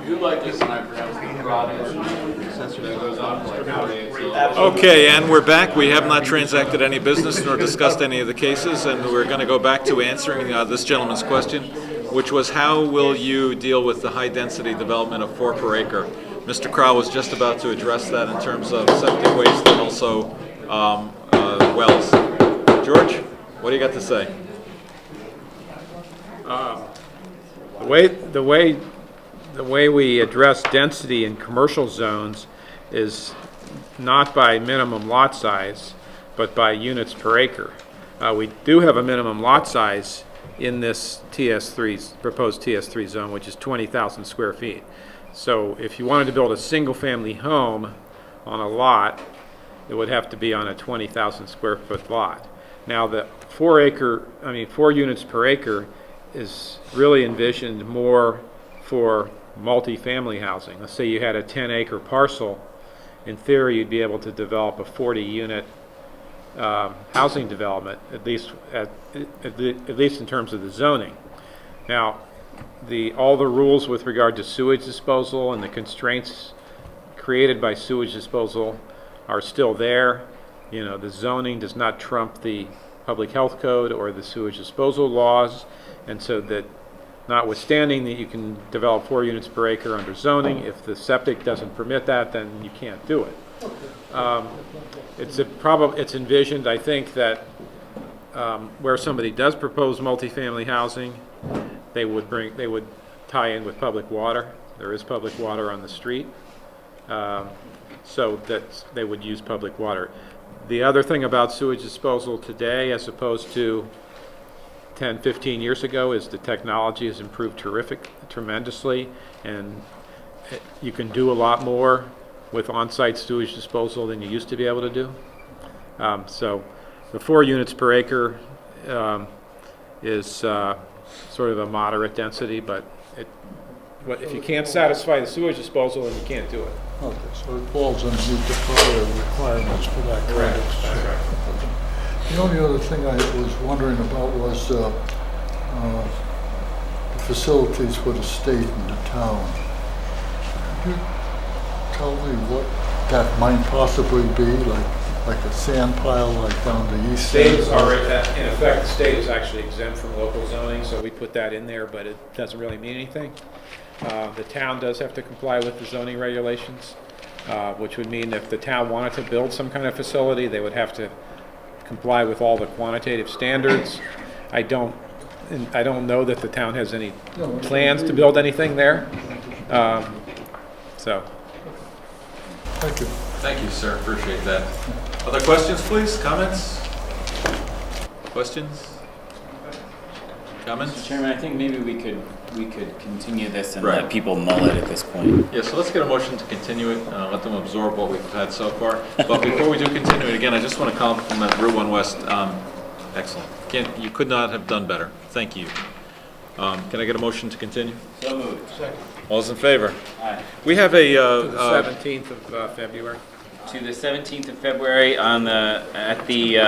you like this tonight, perhaps the product that goes on for like Okay, and we're back. We have not transacted any business nor discussed any of the cases, and we're going to go back to answering this gentleman's question, which was how will you deal with the high-density development of 4 per acre? Mr. Crowell was just about to address that in terms of septic waste and also wells. George, what do you got to say? The way we address density in commercial zones is not by minimum lot size, but by units per acre. We do have a minimum lot size in this proposed TS3 zone, which is 20,000 square feet. So if you wanted to build a single-family home on a lot, it would have to be on a 20,000 square foot lot. Now the 4 units per acre is really envisioned more for multi-family housing. Let's say you had a 10-acre parcel. In theory, you'd be able to develop a 40-unit housing development, at least in terms of the zoning. Now, all the rules with regard to sewage disposal and the constraints created by sewage disposal are still there. You know, the zoning does not trump the public health code or the sewage disposal laws, and so that notwithstanding that you can develop 4 units per acre under zoning, if the septic doesn't permit that, then you can't do it. It's envisioned, I think, that where somebody does propose multifamily housing, they would tie in with public water. There is public water on the street, so that they would use public water. The other thing about sewage disposal today, as opposed to 10, 15 years ago, is the technology has improved tremendously, and you can do a lot more with on-site sewage disposal than you used to be able to do. So the 4 units per acre is sort of a moderate density, but if you can't satisfy the sewage disposal, then you can't do it. Okay, so it falls underneath the prior requirements for that kind of stuff. The only other thing I was wondering about was the facilities for the state and the town. Could you tell me what that might possibly be, like a sand pile like down the east side? In effect, the state is actually exempt from local zoning, so we put that in there, but it doesn't really mean anything. The town does have to comply with the zoning regulations, which would mean if the town wanted to build some kind of facility, they would have to comply with all the quantitative standards. I don't know that the town has any plans to build anything there. So. Thank you. Thank you, sir. Appreciate that. Other questions, please? Comments? Questions? Comments? Mr. Chairman, I think maybe we could continue this and Right. let people mull it at this point. Yeah, so let's get a motion to continue it, let them absorb what we've had so far. But before we do continue it, again, I just want to compliment Route 1 West. Excellent. You could not have done better. Thank you. Can I get a motion to continue? So moved. All those in favor? Aye. We have a... To the 17th of February. To the 17th of February at the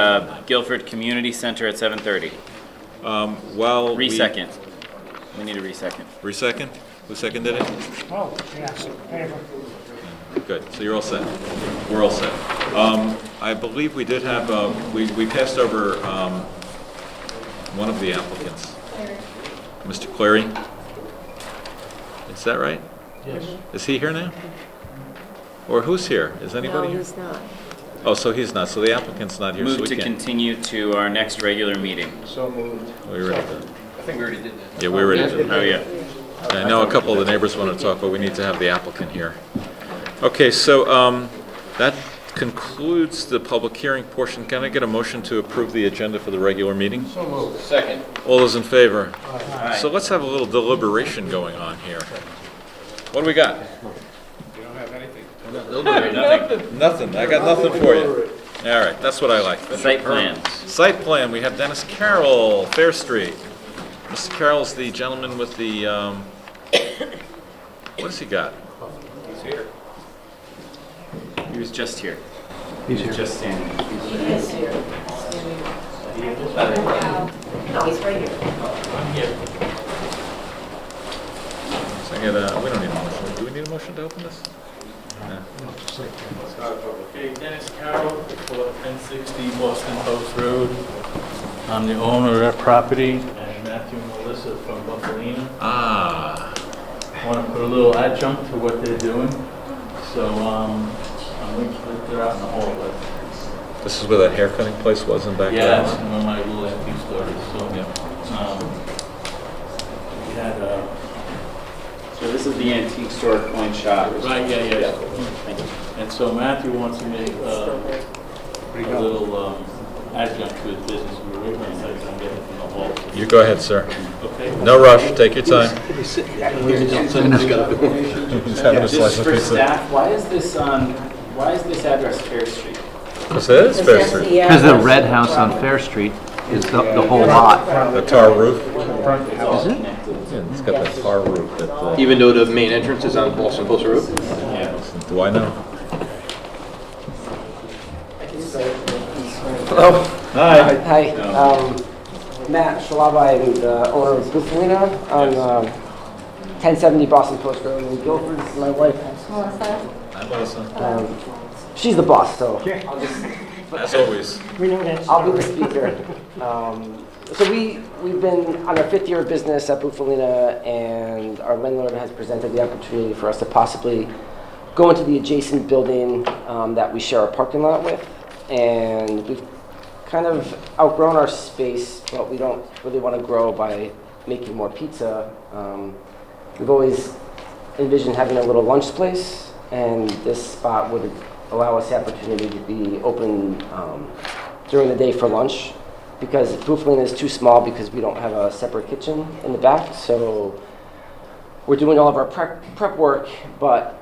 Guilford Community Center at 7:30. well... Re-second. We need a re-second. Re-second? Who seconded it? Oh, yes, favor. Good, so you're all set. We're all set. I believe we did have, we passed over one of the applicants. Mr. Clary? Is that right? Yes. Is he here now? Or who's here? Is anybody No, here? he's not. Oh, so he's not, so the applicant's not here, so Move we to can't. continue to our next regular meeting. So moved. We already did. I think we already did that. Yeah, we already did. Oh, yeah. I know a couple of the neighbors want to talk, but we need to have the applicant here. Okay, so that concludes the public hearing portion. Can I get a motion to approve the agenda for the regular meeting? Second. All those in favor? Aye. So let's have a little deliberation going on here. What do we got? You don't have anything? Nothing. Nothing. I got nothing for you. All right, that's what I like. Site plans. Site plan, we have Dennis Carroll, Fair Street. Mr. Carroll's the gentleman with the, what has he got? He's here. He was just here. He's here. Just standing. He is here. No, he's right here. we don't need a motion. Do we need a motion to open this? No. Okay, Dennis Carroll, for 1060 Boston Post Road. I'm the owner of that property, and Matthew and Melissa from Buffalina. Ah, I want to put a little adjunct to what they're doing, so I'm going to put it out in the hall. this is where that haircutting place was in back Yeah, there? that's where my little antique store is, so. We had, So this is the antique store coin shop. right, yeah. And so Matthew wants to make a little adjunct to his business. We're really excited to get it from the hall. You go ahead, sir. Okay? No rush, take your time. He's having a slice Just of for pizza. staff, why is this address Fair Street? This is Fair Street. Because the red house on Fair Street is the whole lot. The tar roof. It's all connected. Yeah, it's got that tar roof that, Even though the main entrance is on Boston Post Road? do I know? Hello. Hi. Hi, Matt Shalabai, I'm the owner of Bufalina on 1070 Boston Post Road in Guilford. This is my wife. Melissa. Hi, Melissa. She's the boss, so As always. We know that. I'll be the speaker. So we've been on our 5th year of business at Bufalina, and our landlord has presented the opportunity for us to possibly go into the adjacent building that we share a parking lot with. And we've kind of outgrown our space, but we don't really want to grow by making more pizza. We've always envisioned having a little lunch place, and this spot would allow us the opportunity to be open during the day for lunch, because Bufalina is too small because we don't have a separate kitchen in the back. So we're doing all of our prep work, but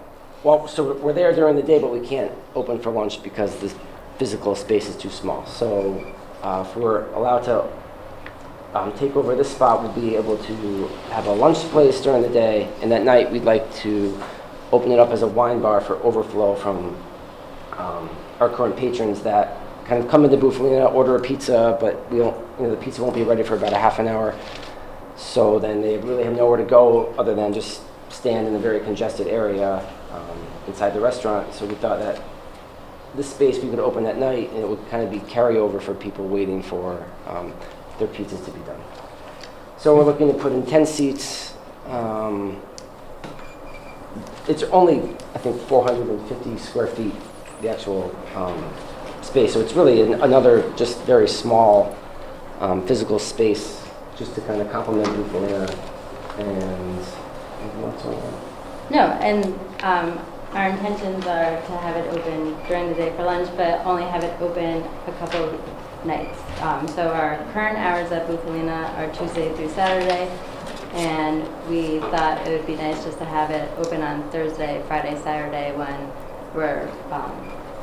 so we're there during the day, but we can't open for lunch because the physical space is too small. So if we're allowed to take over this spot, we'll be able to have a lunch place during the day, and at night we'd like to open it up as a wine bar for overflow from our current patrons that kind of come into Bufalina, order a pizza, but we don't, the pizza won't be ready for about a half an hour. So then they really have nowhere to go other than just stand in a very congested area inside the restaurant. So we thought that this space we could open at night, and it would kind of be carryover for people waiting for their pizzas to be done. So we're looking to put in 10 seats. It's only, I think, 450 square feet, the actual space. So it's really another just very small physical space just to kind of complement Bufalina. And what's going on? No, and our intentions are to have it open during the day for lunch, but only have it open a couple nights. So our current hours at Bufalina are Tuesday through Saturday, and we thought it would be nice just to have it open on Thursday, Friday, Saturday when we're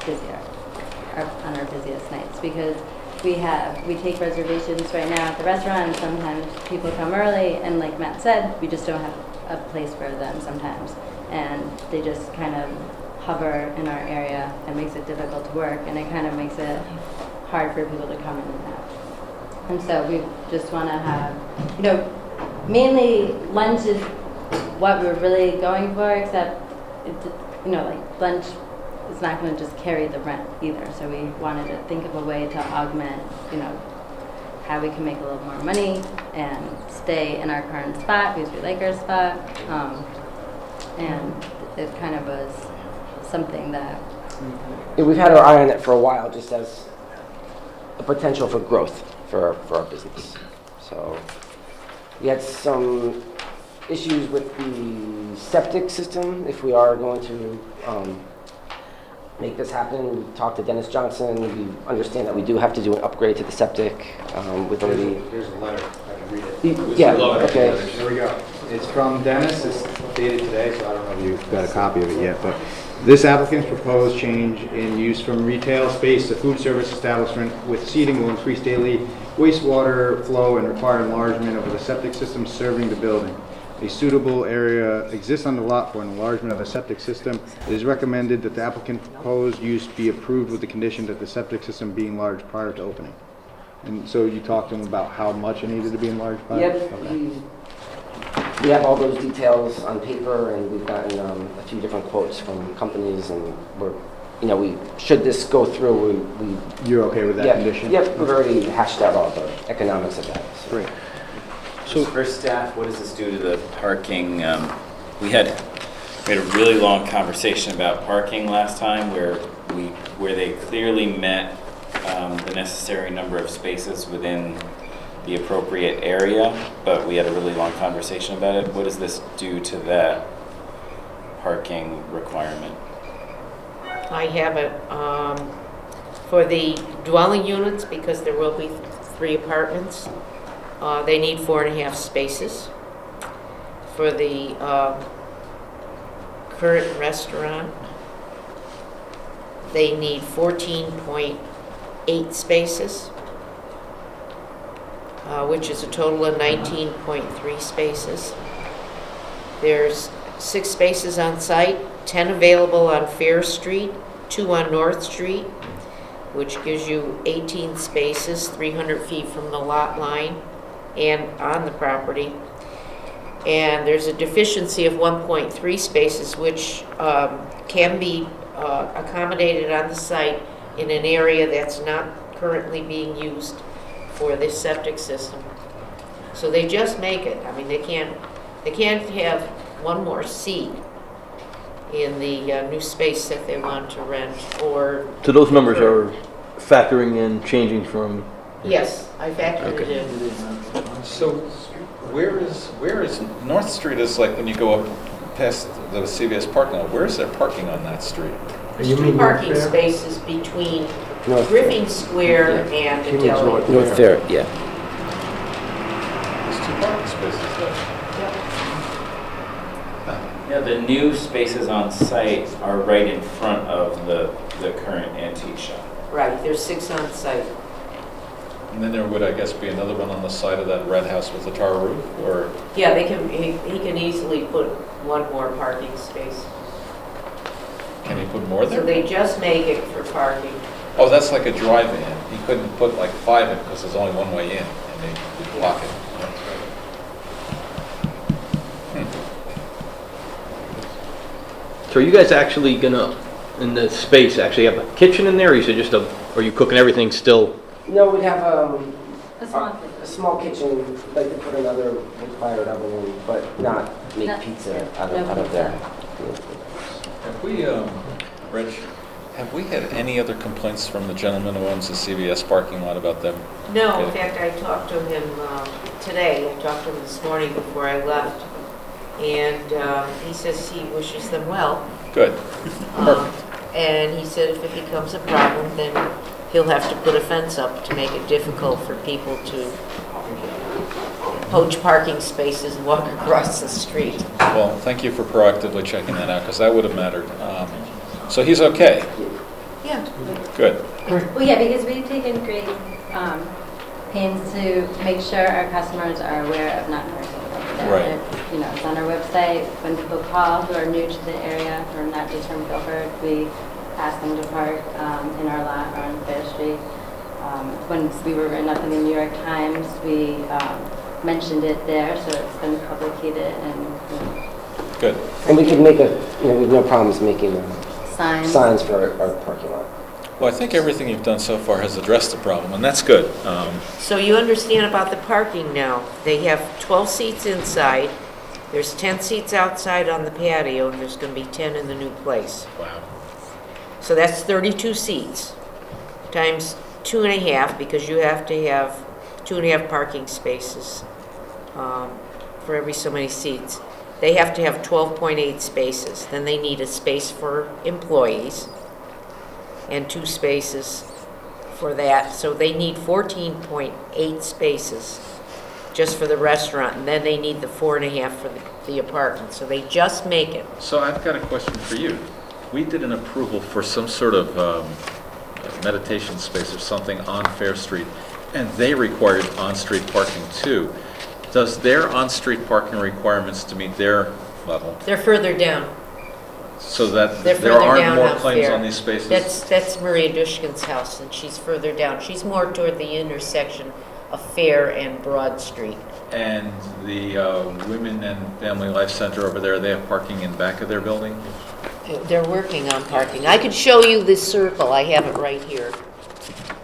busier, on our busiest nights, because we take reservations right now at the restaurant, and sometimes people come early, and like Matt said, we just don't have a place for them sometimes, and they just kind of hover in our area and makes it difficult to work, and it kind of makes it hard for people to come in and out. And so we just want to have, mainly lunch is what we're really going for, except, like lunch is not going to just carry the rent either. So we wanted to think of a way to augment, how we can make a little more money and stay in our current spot because we like our spot. And it kind of was something that... Yeah, we've had our eye on it for a while, just as a potential for growth for our business. So we had some issues with the septic system. If we are going to make this happen, we talked to Dennis Johnson. We understand that we do have to do an upgrade to the septic. With already. There's a letter, I can read it. Yeah. Okay. Here we go. It's from Dennis, it's dated today, so I don't know if you've got a copy of it yet, but this applicant's proposed change in use from retail space to food service establishment with seating will increase daily wastewater flow and require enlargement of the septic system serving the building. A suitable area exists on the lot for an enlargement of the septic system. It is recommended that the applicant proposed use be approved with the condition that the septic system be enlarged prior to opening. And so you talked to him about how much it needed to be enlarged by? Yep. Okay. we have all those details on paper, and we've gotten a few different quotes from companies, and should this go through, we You're okay with that yeah, condition? Yep, we've already hashed out all the economics of that. So. Great. So for staff, what does this do to the parking? We had a really long conversation about parking last time where they clearly met the necessary number of spaces within the appropriate area, but we had a really long conversation about it. What does this do to that parking requirement? I have it for the dwelling units, because there will be 3 apartments. They need 4.5 spaces. For the current restaurant, they need 14.8 spaces, which is a total of 19.3 spaces. There's 6 spaces on site, 10 available on Fair Street, 2 on North Street, which gives you 18 spaces, 300 feet from the lot line and on the property. And there's a deficiency of 1.3 spaces, which can be accommodated on the site in an area that's not currently being used for this septic system. So they just make it. I mean, they can't have one more seat in the new space that they want to rent, or... So those numbers are factoring in changing from... Yes, I factored it in. So where is North Street is like when you go up past the CVS parking lot, where is there parking on that street? There's 2 parking spaces between North Griffin Square and the deli. North Fair, yeah. There's 2 parking spaces there. Yeah, the new spaces on site are right in front of the current antique shop. Right, there's 6 on site. And then there would, I guess, be another one on the side of that red house with the tar roof, or? Yeah, he can easily put 1 more parking space. Can he put more So there? they just make it for parking. Oh, that's like a drive-in. He couldn't put like 5 in because there's only one way in, and they block it. So are you guys actually gonna, in the space, actually have a kitchen in there, or is it just or are you cooking everything still? No, we'd have A small a small kitchen, like to put another wood-fired oven in, but not make No, pizza yeah, out no of there. Have we, Rich, have we had any other complaints from the gentleman who owns the CVS parking lot about them? No, in Okay. fact, I talked to him today. I talked to him this morning before I left. And he says he wishes them well. Good. And he said if it becomes a problem, then he'll have to put a fence up to make it difficult for people to poach parking spaces and walk across the street. Well, thank you for proactively checking that out, because that would have mattered. So he's okay? Yeah. Good. Well, yeah, because we've taken great pains to make sure our customers are aware of not parking. Right. It's on our website. When people call who are new to the area or not just from Guilford, we ask them to park in our lot or on Fair Street. When we were written up in the New York Times, we mentioned it there, so it's been publicated and Good. And we could make we have no problems making signs. for our parking lot. Well, I think everything you've done so far has addressed the problem, and that's good. So you understand about the parking now. They have 12 seats inside. There's 10 seats outside on the patio, and there's going to be 10 in the new place. Wow. So that's 32 seats times 2.5, because you have to have 2.5 parking spaces for every so many seats. They have to have 12.8 spaces. Then they need a space for employees and 2 spaces for that. So they need 14.8 spaces just for the restaurant, and then they need the 4.5 for the apartment. So they just make it. So I've got a question for you. We did an approval for some sort of meditation space or something on Fair Street, and they required on-street parking too. Does their on-street parking requirements to meet their level, They're further down. so that They're there further aren't down more on claims Fair. on these spaces? That's Maria Dushkin's house, and she's further down. She's more toward the intersection a Fair and Broad Street. And the Women and Family Life Center over there, they have parking in back of their building? They're working on parking. I could show you this circle, I have it right here.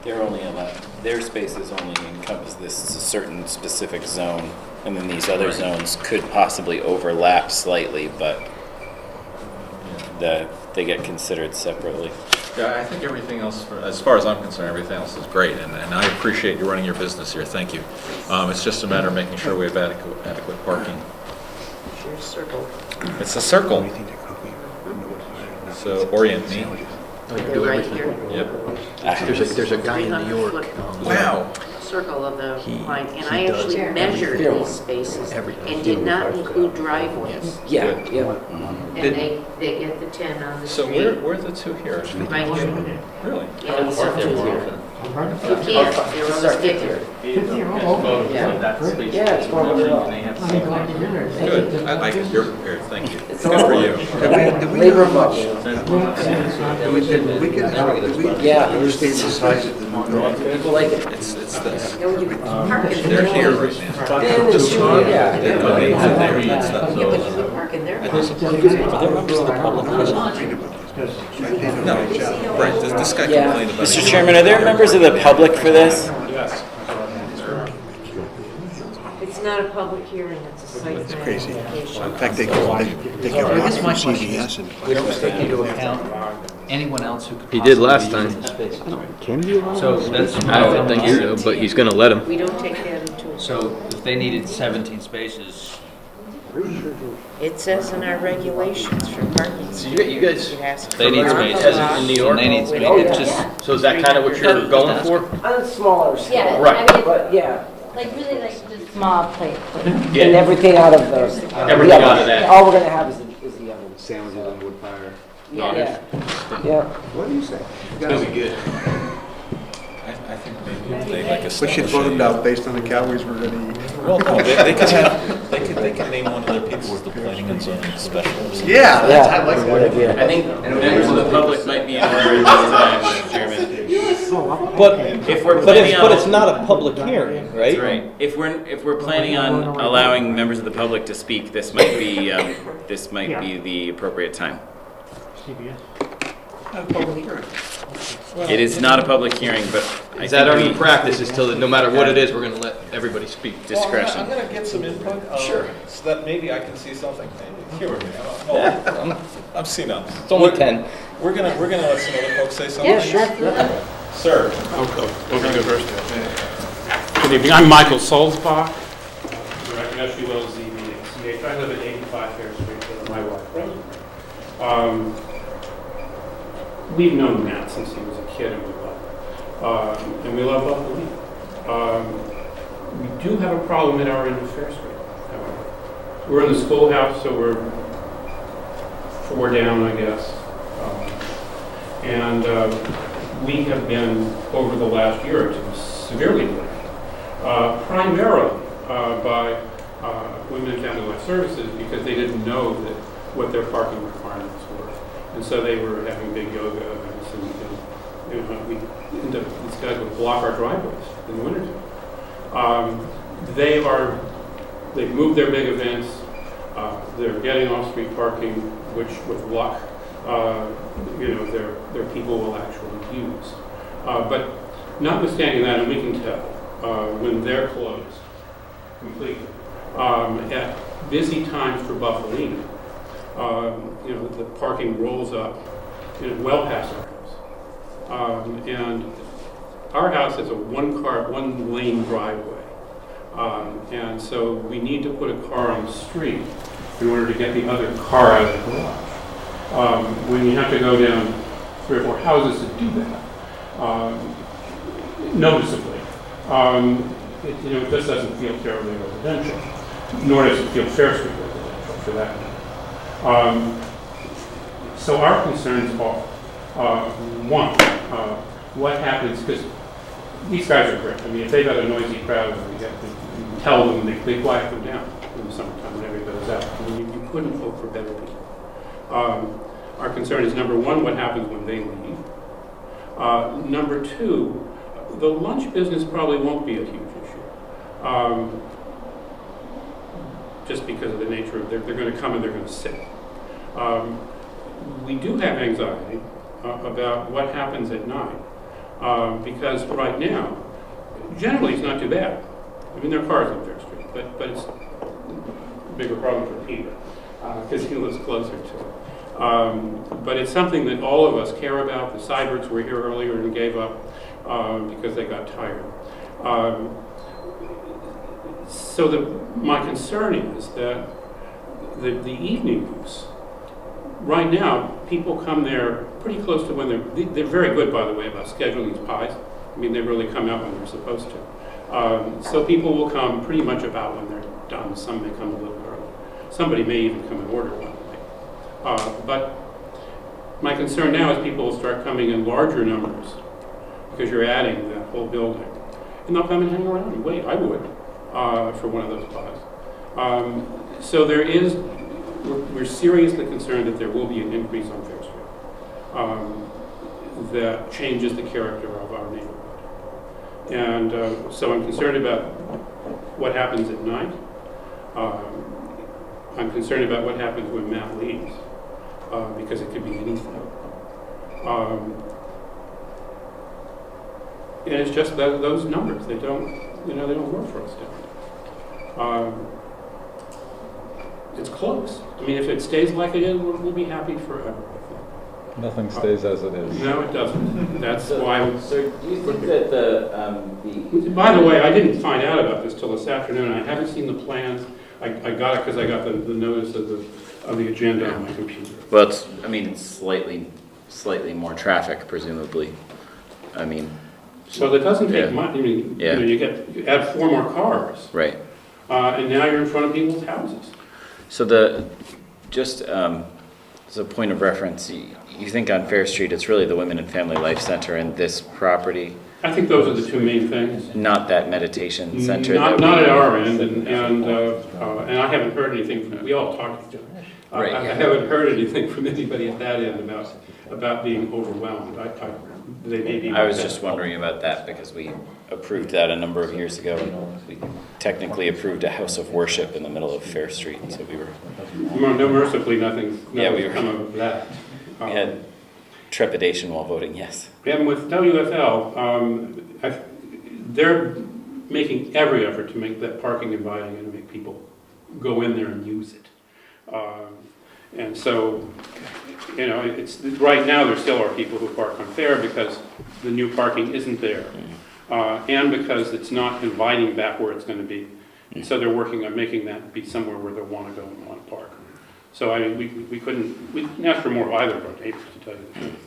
They're only allowed, their spaces only encompass this certain specific zone, and then these other zones could possibly overlap slightly, but they get considered separately. Yeah, I think everything else, as far as I'm concerned, everything else is great, and I appreciate you running your business here, thank you. It's just a matter of making sure we have adequate parking. Here's circle. It's a circle. So orient me. They're right here. Yep. There's a guy in New York. 300-foot Wow. circle of the He- line, and he I does actually measured Fair these one. spaces Everything. and did not include driveways. Yeah, yeah. And they get the 10 on the So street. where are the two here? Right here. Really? Yeah, it's up to here. You can't, they're on the Start stick here. here. Yeah, it's going really well. Good. I like it. You're prepared. Thank you. It's Good for you. Labor of love. Yeah. Understand the size of the People like it. It's this. You know, you can park in They're there. here right now. Yeah, it's true, yeah. Yeah, but you can park in there. No, right, this guy Yeah. complained about it. Mr. Chairman, are there members of the public for this? It's not a public hearing, it's a site plan crazy. application. In fact, they can walk from CVS and. We don't take into account anyone else who could He did possibly last use time. the space. Can you allow? So that's. I don't think so, but he's gonna let him. We don't take that into account. So if they needed 17 spaces, It says in our regulations for parking. So you guys, It has to they need be space. As in New York? They need space. Oh, yeah. It's just, so is that kind of what you're going for? On a smaller scale. Yeah, Right. I mean, But yeah, like really like just small plates. and everything out of those. Everything the out oven. of that. All we're gonna have is the oven. Sandwiches on wood fire. Yeah. Yeah. What do you say? That'll be good. I think maybe they like a. We should vote them out based on the calories we're gonna eat. Well, no, they could name one of their people as the planning and zoning specialist. Yeah, Yeah. I like Good idea. I think members of the public might be in order at this time, Mr. Chairman. But, If we're planning on. but it's not a public hearing, right? That's right. If we're planning on allowing members of the public to speak, this might be the appropriate time. It is not a public hearing, but I Is that our new think practice, is till, no matter what it is, we're gonna let everybody speak? discretion. I'm gonna get some input. Sure. So that maybe I can see something. Maybe. Humor me. I'm senile. It's only 10. We're gonna let some other folks say something. Yeah, sure. Sir. Good evening, I'm Michael Solzbach, Director of SUL ZBA. I live at 85 Fair Street with my wife, Rose. We've known Matt since he was a kid, and we love Buffalo. We do have a problem at our end of Fair Street, however. We're in the schoolhouse, so we're 4 down, I guess. We have been, over the last year or two, severely blamed, primarily by Women and Family Life Services, because they didn't know what their parking requirements were. And so they were having big yoga events, and we end up, these guys would block our driveways in the wintertime. They've moved their big events. They're getting off-street parking, which with luck, their people will actually use. But notwithstanding that, and we can tell when they're closed completely, at busy times for Buffalina, the parking rolls up, well past our house. And our house is a one-lane driveway. And so we need to put a car on the street in order to get the other car out of the garage. When you have to go down 3 or 4 houses to do that, noticeably, it just doesn't feel terribly residential, nor does it feel Fair Street residential for that matter. So our concerns are, one, what happens, because these guys are great. I mean, if they've got a noisy crowd, we have to tell them, they quiet them down in the summertime when everybody's out. I mean, you couldn't hope for better people. Our concern is, number one, what happens when they leave. Number two, the lunch business probably won't be a huge issue. Just because of the nature of, they're going to come and they're going to sit. We do have anxiety about what happens at night, because right now, generally it's not too bad. I mean, there are cars on Fair Street, but it's a bigger problem for Peter, because he lives closer to it. But it's something that all of us care about. The Seiberts were here earlier and gave up because they got tired. So my concern is that the evening use, right now, people come there pretty close to when they're very good, by the way, about scheduling these pies. I mean, they really come out when they're supposed to. So people will come pretty much about when they're done. Some may come a little early. Somebody may even come and order one night. But my concern now is people will start coming in larger numbers because you're adding that whole building. And they'll come and hang around and wait. I would for one of those pies. So we're seriously concerned that there will be an increase on Fair Street that changes the character of our neighborhood. And so I'm concerned about what happens at night. I'm concerned about what happens when Matt leaves, because it could be anything. And it's just those numbers, they don't work for us down there. It's close. I mean, if it stays like it is, we'll be happy forever, I think. Nothing stays as it is. No, it doesn't. That's why. So do you think that the By the way, I didn't find out about this till this afternoon. I haven't seen the plans. I got it because I got the notice of the agenda on my computer. well, it's slightly more traffic, presumably. I mean, So it doesn't take Yeah. much. I mean, Yeah. you add 4 more cars, right. and now you're in front of people's houses. So just as a point of reference, you think on Fair Street, it's really the Women and Family Life Center and this property, I think those are the 2 main things. not that meditation center? Not at our end, and I haven't heard anything from, we all talked to each other. Right. I haven't heard anything from anybody at that end about being overwhelmed. They may be. I was just wondering about that because we approved that a number of years ago. And we technically approved a house of worship in the middle of Fair Street, so we were. No, mercifully, nothing's Yeah, we were- come of that. We had trepidation while voting yes. And with WFL, they're making every effort to make that parking inviting and to make people go in there and use it. And so, it's right now there still are people who park on Fair because the new parking isn't there, and because it's not inviting back where it's going to be. And so they're working on making that be somewhere where they want to go and want to park. So I mean, we couldn't ask for more of either of our neighbors, to tell you the truth.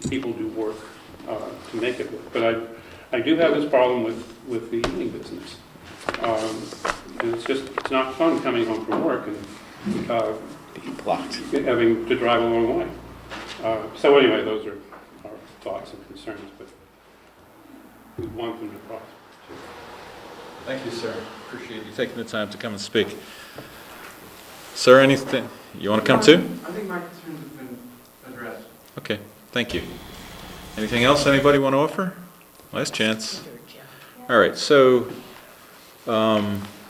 People do work to make it work, but I do have this problem with the evening business. And it's not fun coming home from work and Being blocked. having to drive a long way. So anyway, those are our thoughts and concerns, but we want them to prosper. Thank you, sir. Appreciate you taking the time to come and speak. Sir, anything you want to come to? I think my concerns have been addressed. Okay, thank you. Anything else anybody want to offer? Last chance. All right, so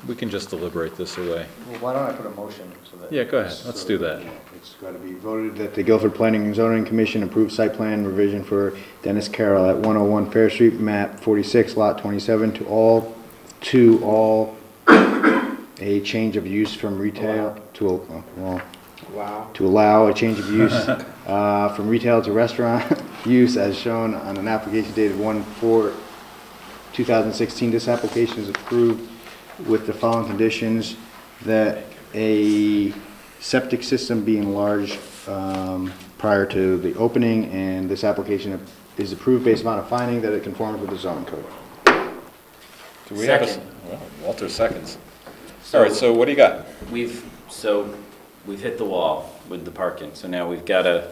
we can just deliberate this away. Well, why don't I put a motion so that... Yeah, go ahead. Let's do that. It's got to be voted that the Guilford Planning and Zoning Commission approve site plan revision for Dennis Carroll at 101 Fair Street, map 46, lot 27, to all a change of use from retail to, to allow a change of use from retail to restaurant use as shown on an application dated 1/4/2016. This application is approved with the following conditions: that a septic system be enlarged prior to the opening, and this application is approved based upon a finding that it conforms with the zoning code. Do we have a... Well, Walter seconds. All right, so what do you got? We've hit the wall with the parking, so now we've got to,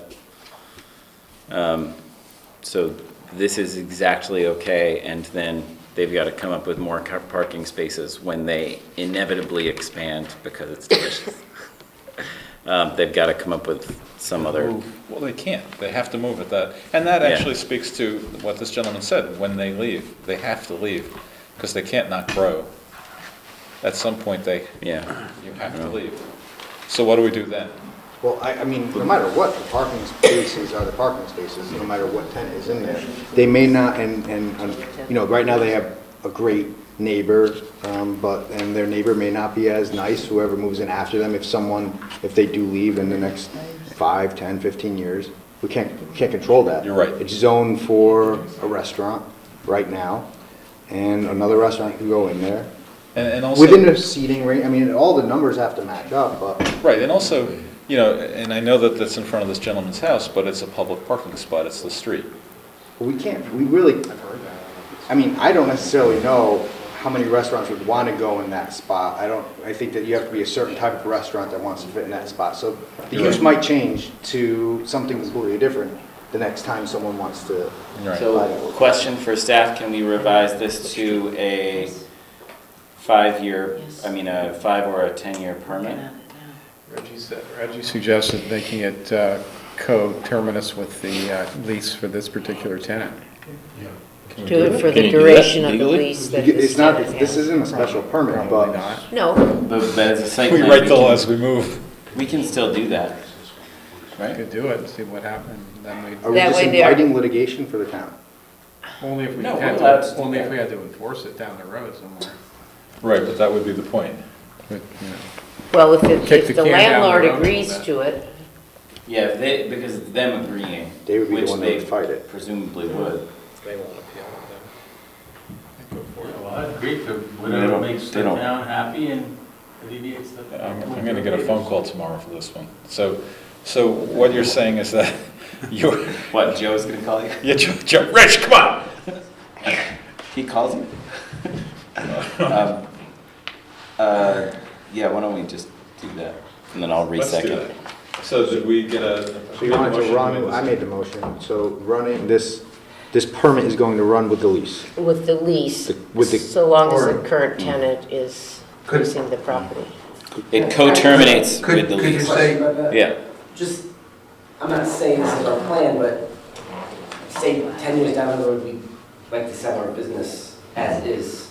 so this is exactly okay, and then they've got to come up with more parking spaces when they inevitably expand because it's delicious. they've got to come up with some other. Well, they can't. They have to move at that. And that Yeah. actually speaks to what this gentleman said. When they leave, they have to leave because they can't not grow. At some point, you have to leave. So what do we do then? Well, I mean, no matter what, the parking spaces are the parking spaces, no matter what tenant is in there. They may not, and you know, right now they have a great neighbor, and their neighbor may not be as nice, whoever moves in after them, if they do leave in the next 5, 10, 15 years. We can't control that. You're right. It's zoned for a restaurant right now, and another restaurant can go in there. And also, Within the seating range, I mean, all the numbers have to match up, but. right, and also, you know, and I know that that's in front of this gentleman's house, but it's a public parking spot. It's the street. We really, I mean, I don't necessarily know how many restaurants would want to go in that spot. I think that you have to be a certain type of restaurant that wants to fit in that spot. So the use might change to something completely different the next time someone wants to. Right. So, question for staff: can we revise this to a 5 or a 10-year permit? Reggie suggested making it co-terminus with the lease for this particular tenant. Do it for the duration of the lease that It's this not, tenant this has. isn't a special permit, but. No, But as a site We plan, write the law as we move. we can still do that, right? Could do it and see what happened, then we, Are we That just way they are- inviting litigation for the town? only if we No, had we're allowed to to, do only if that. we had to enforce it down the road somewhere. Right, but that would be the point. But, you know. well, if Kick the the can down the landlord road a little agrees bit. to it, Yeah, because them agreeing, They would be the which one that they would fight it. presumably would. They won't appeal it Well, I agree to They whatever don't- makes the they don't. town happy and alleviates the. I'm going to get a phone call tomorrow for this one. So what you're saying is that you're, What, Joe's gonna call you? yeah, Joe, Rich, come on! He calls you? Yeah, why don't we just do that, and then I'll Let's do resecond. that. So did we get a? So you wanted to run, I made the motion, so running, this permit is going to run with the lease. with the lease, With the- so long as the current tenant is leasing the property. It co-terminates Could- with the could you lease. say- Yeah, Just, I'm not saying this is our plan, but say 10 years down the road, we'd like to sell our business as is.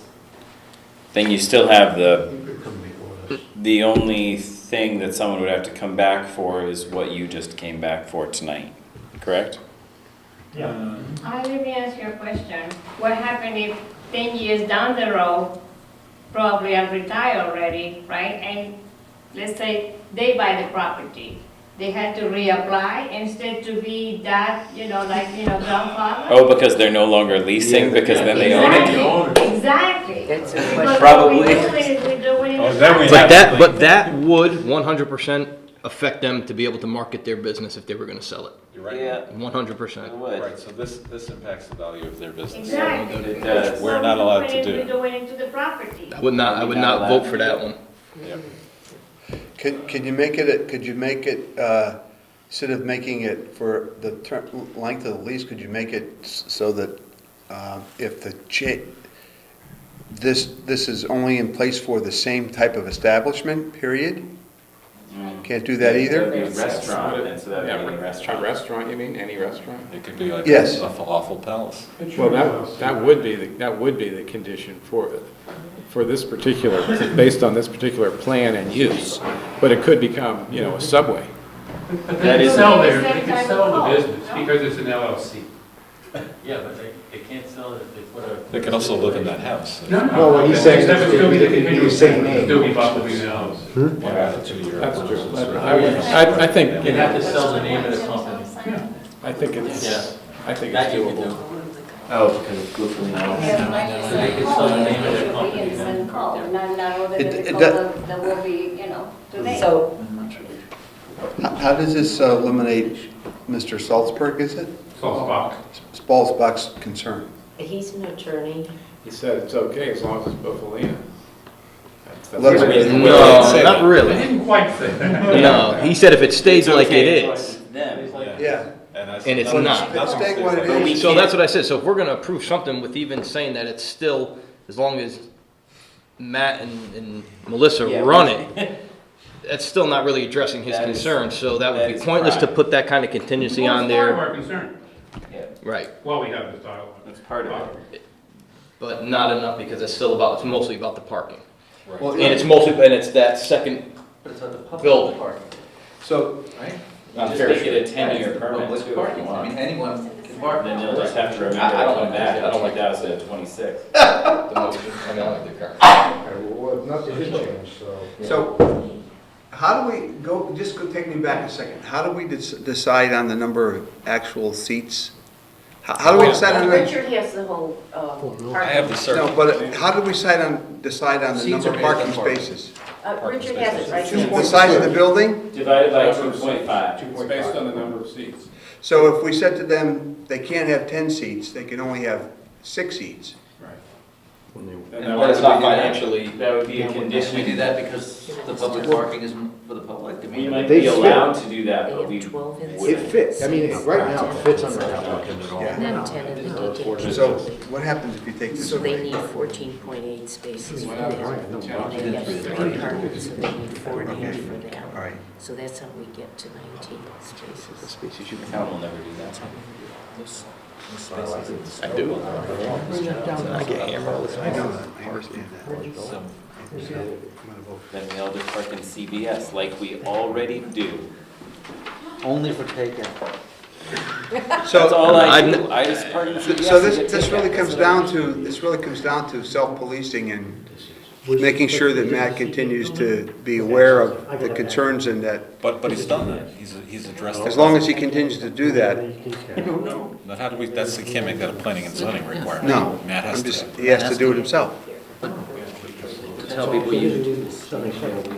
then you still have the only thing that someone would have to come back for is what you just came back for tonight, correct? Let me ask you a question. What happened if 10 years down the road, probably I'm retired already, right? And let's say they buy the property. They had to reapply instead to be that, grandfather? Oh, because they're no longer leasing, because then they own it? Exactly. That's a Because question. what Probably. we're doing is we're doing it Oh, then we the have- property. But that would 100% affect them to be able to market their business if they were gonna sell it. You're right. Yeah, 100%. it would. Right, so this impacts the value of their business. Exactly. It does. So We're not allowed to we're do. doing it to the property. I would not vote for that one. Could you make it, instead of making it for the length of the lease, could you make it so that if this is only in place for the same type of establishment, period? Can't do that either? It would be a restaurant, and so that would be a A restaurant. restaurant, you mean, any restaurant? It could be like Yes. a falafel palace. Well, that would be the condition for this particular, based on this particular plan and use. But it could become, a Subway. But That they is- can sell there, It's they that can type sell of the home, business no? because it's an LLC. Yeah, but they can't sell it if they put a. They can also live in that house. No, No, what he's saying is That would it still would be be the the continuous same name. name. Still be Buffalo House. That's true. I think, You'd have to sell the name of the company. I think it's That you could doable. do. Oh, because it's Buffalo Yeah, House. like So they could sell the name of their company It's then. been called, not all that It- it's it called, there will be, today. So, How does this eliminate Mr. Salzberg, is it? Salzbach. Salzbach's concern? he's an attorney. He said it's okay as long as it's Buffalina. Let's- No, not I really. didn't quite say that. No, he said if it stays It's like it okay as long as is. it's them. Yeah. And it's not. Let's take what it But we is. So can't- that's what I said. So if we're gonna approve something with even saying that it's still, as long as Matt and Melissa Yeah, run we- it, that's still not really addressing his That is- concern, so that would that be is pointless to correct. put that kind of contingency on Well, it's part of there. our concern, Right, while we have this dialogue. That's part of it. but not enough because it's still about, it's mostly about the parking. Well, And it's mostly, and it's that second But it's not the public building. parking, So, right? on Just Fair make Street. it a 10-year That's the permit public too, if parking. you I mean, want. anyone can park. Then you'll just have to remember I don't to come like back that. I don't in like that. 2026. The motion, I mean, I like the current. Well, nothing did change, so. so how do we go, just go, take me back a second. How do we decide on the number of actual seats? How do we decide on? Richard has the whole, I have the No, circle. but how do we decide on the Seats number are of based on parking parking. spaces? Richard has it right The here. size of the building? Divided by 2.5. It's based on the number of seats. So if we said to them, they can't have 10 seats, they can only have 6 seats. But it's not financially, That would be a Should we condition. do that because the public parking isn't for the public? I We mean, might They be fit. allowed to do that, They but we have 12 in wouldn't. It fits, I mean, right now, it fits under our applicant. And then 10 in the DK. So what happens if you take this So they away? need 14.8 spaces for them. And they have 3 apartments, so they need 48 for them. All right. So that's how we get to 19 spaces. The town will never do that. I do. I get hammered all the I time. know that, I understand that. So then we all just park in CVS like we already do. only for takeout. That's So, all I do. I just park in CVS. so and get this really takeout. comes down to, self-policing and making sure that Matt continues to be aware of the concerns and that, But he's done that. He's addressed it. as long as he continues to do that, But how do we, you can't make that a planning and zoning requirement. no. Matt has I'm just, to. he has to do it himself. To tell people you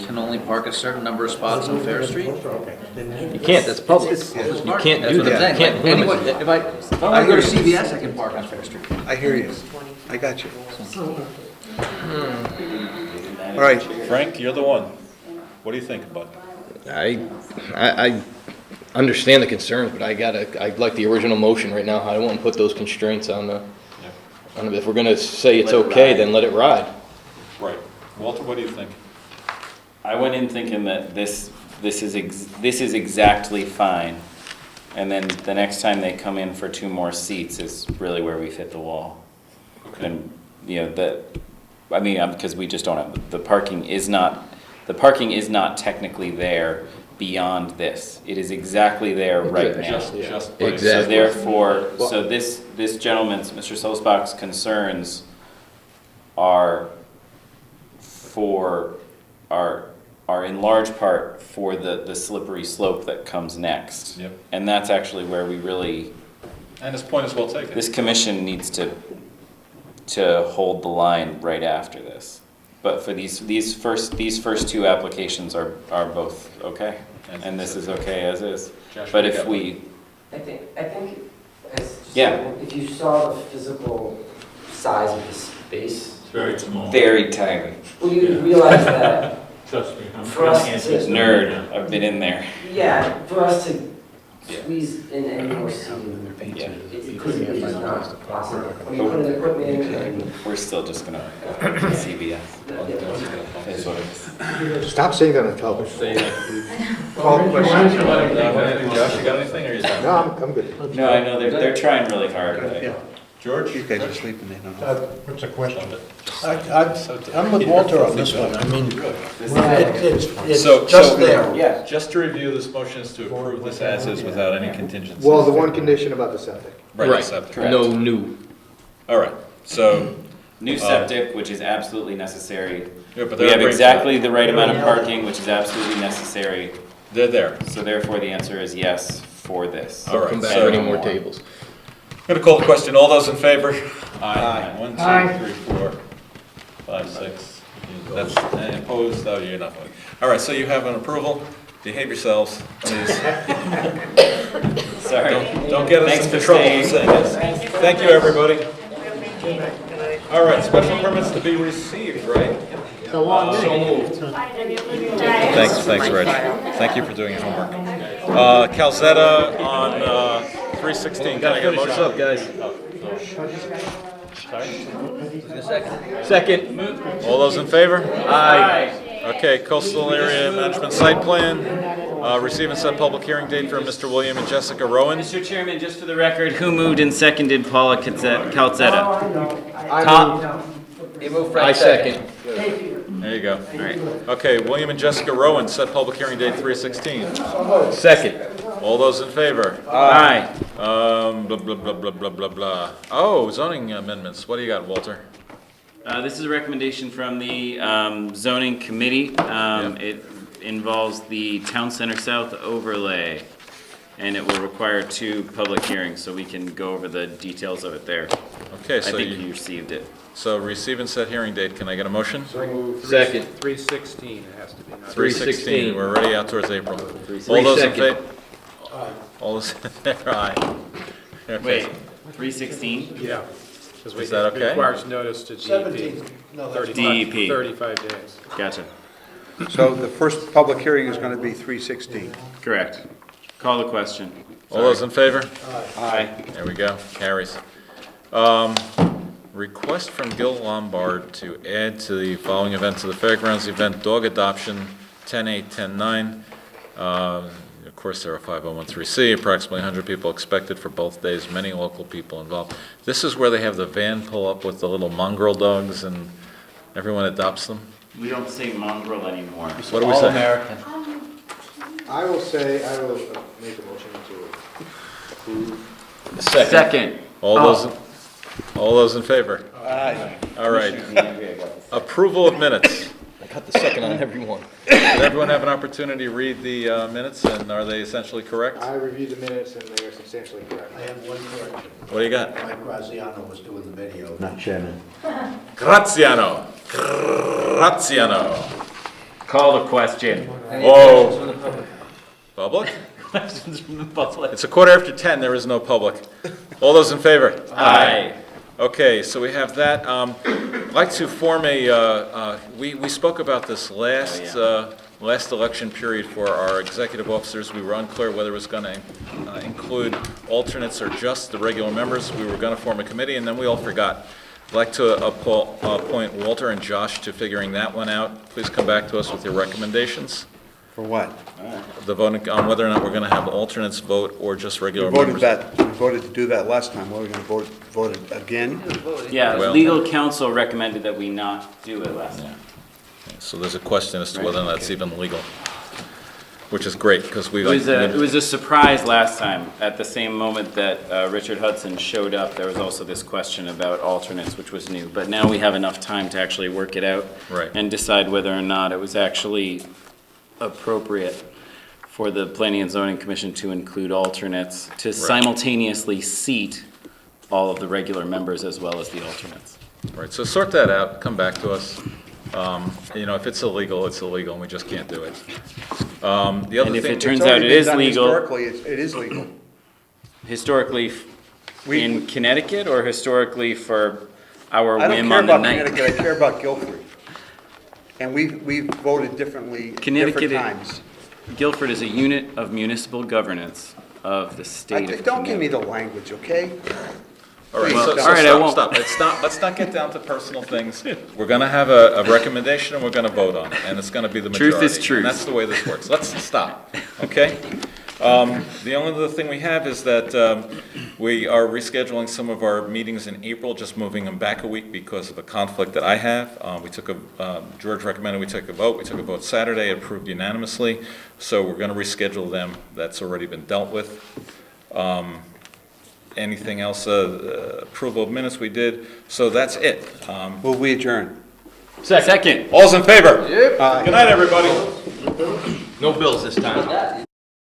can only park a certain number of spots on Fair Street? You can't, that's public. You can't That's do what I'm that. saying. You can't limit Anyone, it. if I want to go to CVS, I can park on Fair Street. I hear you. I got you. All right. Frank, you're the one. What do you think about it? I understand the concerns, but I'd like the original motion right now. I don't want to put those constraints on if we're gonna say it's Let it okay, ride. then let it ride. Right. Walter, what do you think? I went in thinking that this is exactly fine. And then the next time they come in for 2 more seats is really where we've hit the wall. Okay. And, because we just don't have, the parking is not technically there beyond this. It is exactly there right now. Just by- Exactly. So therefore, so this gentleman's, Mr. Solzbach's concerns are in large part for the slippery slope that comes next. Yep. And that's actually where we really, And his point is well taken. this commission needs to hold the line right after this. But for these first 2 applications are both okay, and this is okay as is. Josh, But what do if you got? I think, Yeah. if you saw the physical size of the space, Very small. very tiny. well, you realize that Trust me. for us to, Nerd, I've been in there. yeah, for us to Yeah. squeeze in any more seating, Yeah. it's not possible. When you put an equipment in and We're still just gonna CVS. Is what it is. Stop saying that on television. Call the question. Josh, you got anything, or you done? No, I'm good. No, I know, they're trying really hard, but Yeah. George? You guys are sleeping, they don't know. What's the question? I'm with Walter on this one. I mean, it's So- just so- there. yeah. Just to review, this motion is to approve this as is without any contingencies. Well, the one condition about the septic. Right, the septic. Correct. No new. All right, so, New septic, which is absolutely necessary. yeah, but We they're have agreeing to exactly the right amount of parking, which is absolutely necessary. that. They're there. So therefore, the answer is yes for this. All right, Come back so- for any more tables. I'm gonna call the question. All those in favor? Aye. 1, 2, Aye. 3, 4, 5, 6. That's and opposed. Oh, you're not voting. All right. So you have an approval. Behave yourselves, please. Sorry. Don't get us Thanks into for trouble staying. for saying this. Thank you, everybody. All right. Special permits to be received, right? So long. So moved. Thanks, Reg. Thank you for doing your homework. Calzetta on 316. Can I get a Finish up, motion? guys. Second. All those in favor? Aye. Okay, coastal area management site plan, receive and set public hearing date for Mr. William and Jessica Rowan. Mr. Chairman, just for the record, who moved and seconded Paula Calzetta? I second. There you go. All right. Okay, William and Jessica Rowan, set public hearing date 3/16. Second. All those in favor? Aye. Blah, blah, blah, blah, blah, blah, blah. Oh, zoning amendments. What do you got, Walter? This is a recommendation from the zoning committee. It involves the Town Center South overlay, and it will require 2 public hearings, so we can go over the details of it there. Okay, I so think you received it. So receive and set hearing date. Can I get a motion? Second. 3/16 it has to be. not 3/16. We're already out towards April. All 3/2. those in favor? All those in favor? Aye. Okay. Wait, 3/16? Yeah. Because Is that okay? It requires notice to DEP. 17. No, that's 35 DEP. 35 days. Gotcha. So the first public hearing is going to be 3/16. Correct. Call the question. All those in favor? Aye. There we go. Carries. Request from Gil Lombard to add to the following event to the fairgrounds event, dog adoption, 10/8, 10/9. Of course, there are 5013C, approximately 100 people expected for both days, many local people involved. This is where they have the van pull up with the little mongrel dogs and everyone adopts them? We don't say mongrel anymore. What do we say? All-American. I will make a motion to approve. Second. All those in favor? Aye. All right. Approval of minutes. I got the second on every one. Did everyone have an opportunity to read the minutes, and are they essentially correct? I reviewed the minutes and they are substantially correct. I have one correction. What do you got? Mike Graziano was doing the video. Not chairman. Graziano. Call the question. Whoa. Public? Questions from the public. It's 10:15, there is no public. All those in favor? Aye. Okay, so we have that. I'd like to form we spoke about this last election period for our executive officers. We were unclear whether it was going to include alternates or just the regular members. We were going to form a committee, and then we all forgot. I'd like to appoint Walter and Josh to figuring that one out. Please come back to us with your recommendations. For what? The voting on whether or not we're going to have alternates vote or just We regular voted members. we voted to do that last time. What, are we going to vote it again? Yeah, Well- legal counsel recommended that we not do it last time. So there's a question as to whether or not it's even legal, which is great because we It was a surprise last time. At the same moment that Richard Hudson showed up, there was also this question about alternates, which was new. But now we have enough time to actually work it out. Right. And decide whether or not it was actually appropriate for the Planning and Zoning Commission to include alternates, to simultaneously seat all of the regular members as well as the alternates. Right, so sort that out, come back to us. If it's illegal, it's illegal, and we just can't do it. The other And if thing, it turns It's already out it been is done legal, Historically, it is legal. historically in Connecticut or historically for our I don't whim care on the about night? Connecticut, I care about Guilford. And we voted differently Connecticut different times. Guilford is a unit of municipal governance of the state of Don't give me Connecticut. the language, okay? all right, Well, so all right, I won't. stop. Let's not get down to personal things. We're gonna have a recommendation, and we're gonna vote on it, and it's gonna be the majority. Truth is truth. And that's the way this works. Let's stop, okay? The only other thing we have is that we are rescheduling some of our meetings in April, just moving them back a week because of a conflict that I have. George recommended we take a vote. We took a vote Saturday, approved unanimously. So we're gonna reschedule them. That's already been dealt with. Anything else? Approval of minutes we did. So that's it. Will we adjourn? Second. All's in favor? Good night, everybody. No bills this time.